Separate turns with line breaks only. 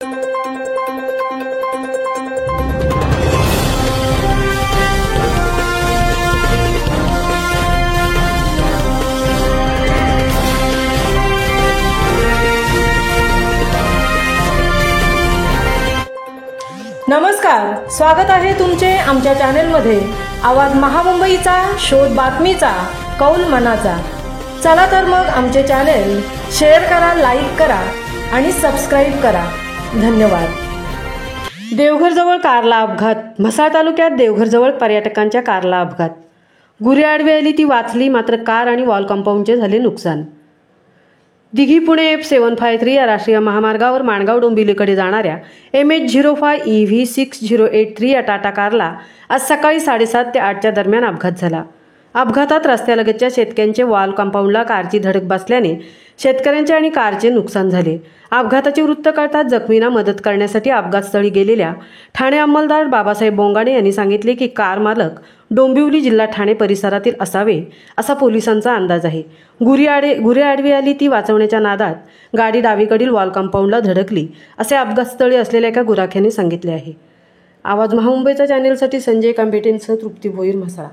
नमस्कार, स्वागत आहे तुमचे आमच्या चॅनेलमध्ये। आवाज महामुंबईचा, शोध बातमीचा, कौल मनाचा। चला तर मग आमचे चॅनेल शेअर करा, लाईक करा आणि सबस्क्राईब करा। धन्यवाद। देवघरजवळ कारला अपघात। म्हसाळ तालुक्यात देवघरजवळ पर्यटकांच्या कारला अपघात। गुरे आडवी आली ती वाचली, मात्र कार आणि वॉल कंपाऊंडचे झाले नुकसान। दिघी पुणे F753 या राष्ट्रीय महामार्गावर माणगाव डोंबिवलीकडे जाणाऱ्या MH05 EV 6083 या टाटा कारला आज सकाळी 7:30 ते 8च्या दरम्यान अपघात झाला। अपघातात रस्त्यालगतच्या शेतकऱ्यांचे वॉल कंपाऊंडला कारची धडक बसल्याने शेतकऱ्यांचे आणि कारचे नुकसान झाले। अपघाताचे वृत्त कळताच जखमींना मदत करण्यासाठी अपघातस्थळी गेलेल्या ठाणे अंमलदार बाबासाहेब बोंगाणे यांनी सांगितले की कार मालक डोंबिवली जिल्हा ठाणे परिसरातील असावे असा पोलिसांचा अंदाज आहे। गुरे आडवी आली ती वाचवण्याच्या नादात गाडी डावीकडील वॉल कंपाऊंडला धडकली असे अपघातस्थळी असलेल्या एका गुराख्याने सांगितले आहे। आवाज महामुंबईच्या चॅनेलसाठी संजय कांबेटेंसह तृप्ती भोईर, म्हसाळा।